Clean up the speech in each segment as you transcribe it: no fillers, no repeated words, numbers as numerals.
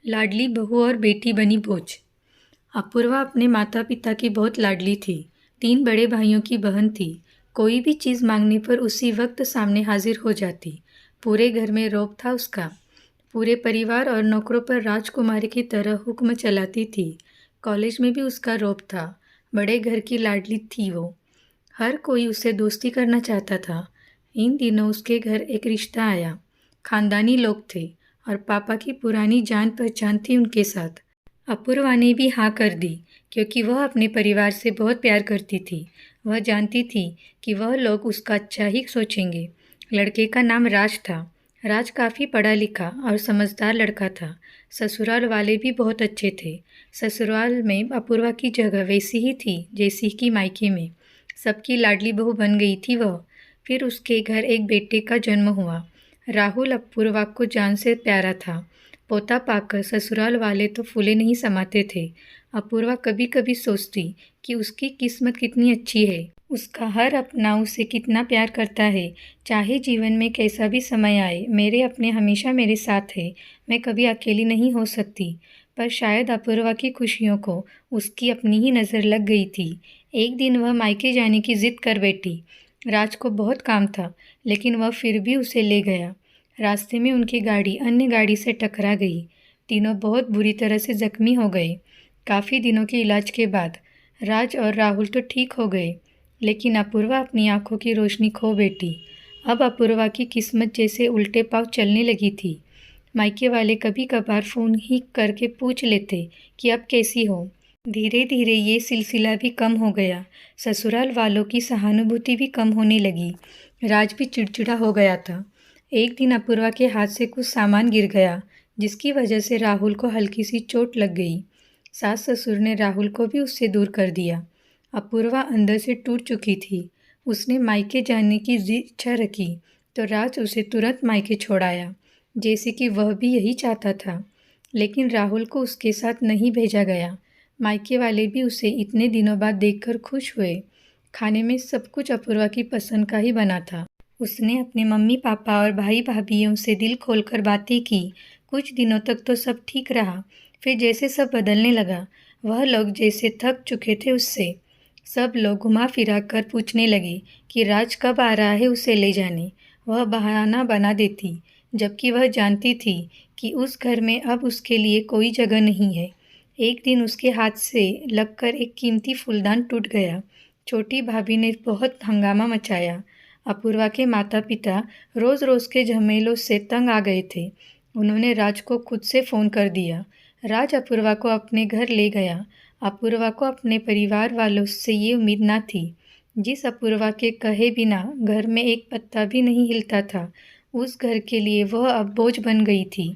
लाडली बहू और बेटी बनी बोझ। अपूर्वा अपने माता पिता की बहुत लाडली थी। 3 बड़े भाइयों की बहन थी। कोई भी चीज़ मांगने पर उसी वक्त सामने हाजिर हो जाती। पूरे घर में रौब था उसका। पूरे परिवार और नौकरों पर राजकुमारी की तरह हुक्म चलाती थी। कॉलेज में भी उसका रौब था। बड़े घर की लाडली थी वो। हर कोई उससे दोस्ती करना चाहता था। इन दिनों उसके घर एक रिश्ता आया। खानदानी लोग थे और पापा की पुरानी जान पहचान थी उनके साथ। अपूर्वा ने भी हाँ कर दी क्योंकि वह अपने परिवार से बहुत प्यार करती थी। वह जानती थी कि वह लोग उसका अच्छा ही सोचेंगे। लड़के का नाम राज था। राज काफ़ी पढ़ा लिखा और समझदार लड़का था। ससुराल वाले भी बहुत अच्छे थे। ससुराल में अपूर्वा की जगह वैसी ही थी जैसी कि मायके में। सबकी लाडली बहू बन गई थी वह। फिर उसके घर एक बेटे का जन्म हुआ। राहुल अपूर्वा को जान से प्यारा था। पोता पाकर ससुराल वाले तो फूले नहीं समाते थे। अपूर्वा कभी कभी सोचती कि उसकी किस्मत कितनी अच्छी है। उसका हर अपना उसे कितना प्यार करता है। चाहे जीवन में कैसा भी समय आए, मेरे अपने हमेशा मेरे साथ है। मैं कभी अकेली नहीं हो सकती। पर शायद अपूर्वा की खुशियों को उसकी अपनी ही नज़र लग गई थी। एक दिन वह मायके जाने की जिद कर बैठी। राज को बहुत काम था, लेकिन वह फिर भी उसे ले गया। रास्ते में उनकी गाड़ी अन्य गाड़ी से टकरा गई। तीनों बहुत बुरी तरह से जख्मी हो गए। काफ़ी दिनों के इलाज के बाद राज और राहुल तो ठीक हो गए, लेकिन अपूर्वा अपनी आंखों की रोशनी खो बैठी। अब अपूर्वा की किस्मत जैसे उल्टे पांव चलने लगी थी। मायके वाले कभी कभार फ़ोन ही करके पूछ लेते कि अब कैसी हो। धीरे धीरे ये सिलसिला भी कम हो गया। ससुराल वालों की सहानुभूति भी कम होने लगी। राज भी चिड़चिड़ा हो गया था। एक दिन अपूर्वा के हाथ से कुछ सामान गिर गया, जिसकी वजह से राहुल को हल्की सी चोट लग गई। सास ससुर ने राहुल को भी उससे दूर कर दिया। अपूर्वा अंदर से टूट चुकी थी। उसने मायके जाने की इच्छा रखी तो राज उसे तुरंत मायके छोड़ाया, जैसे कि वह भी यही चाहता था। लेकिन राहुल को उसके साथ नहीं भेजा गया। मायके वाले भी उसे इतने दिनों बाद देखकर खुश हुए। खाने में सब कुछ अपूर्वा की पसंद का ही बना था। उसने अपने मम्मी पापा और भाई भाभीयों से दिल खोलकर बातें की। कुछ दिनों तक तो सब ठीक रहा, फिर जैसे सब बदलने लगा। वह लोग जैसे थक चुके थे उससे। सब लोग घुमा फिरा कर पूछने लगे कि राज कब आ रहा है उसे ले जाने। वह बहाना बना देती, जबकि वह जानती थी कि उस घर में अब उसके लिए कोई जगह नहीं है। एक दिन उसके हाथ से लगकर एक कीमती फूलदान टूट गया। छोटी भाभी ने बहुत हंगामा मचाया। अपूर्वा के माता पिता रोज़ रोज़ के झमेलों से तंग आ गए थे। उन्होंने राज को खुद से फ़ोन कर दिया। राज अपूर्वा को अपने घर ले गया। अपूर्वा को अपने परिवार वालों से ये उम्मीद ना थी। जिस अपूर्वा के कहे बिना घर में एक पत्ता भी नहीं हिलता था, उस घर के लिए वह अब बोझ बन गई थी।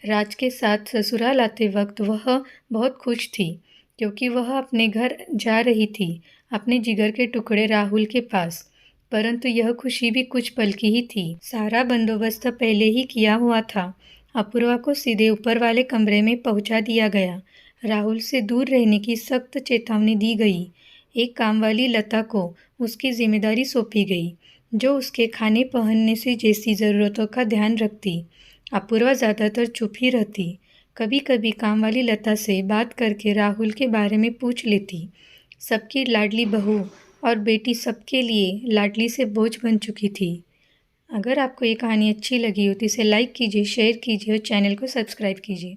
राज के साथ ससुराल आते वक्त वह बहुत खुश थी, क्योंकि वह अपने घर जा रही थी, अपने जिगर के टुकड़े राहुल के पास। परंतु यह खुशी भी कुछ पल की ही थी। सारा बंदोबस्त पहले ही किया हुआ था। अपूर्वा को सीधे ऊपर वाले कमरे में पहुंचा दिया गया। राहुल से दूर रहने की सख्त चेतावनी दी गई। एक कामवाली लता को उसकी जिम्मेदारी सौंपी गई, जो उसके खाने पहनने से जैसी ज़रूरतों का ध्यान रखती। अपूर्वा ज़्यादातर चुप ही रहती। कभी कभी कामवाली लता से बात करके राहुल के बारे में पूछ लेती। सबकी लाडली बहू और बेटी सबके लिए लाडली से बोझ बन चुकी थी। अगर आपको ये कहानी अच्छी लगी हो तो इसे लाइक कीजिए, शेयर कीजिए और चैनल को सब्सक्राइब कीजिए।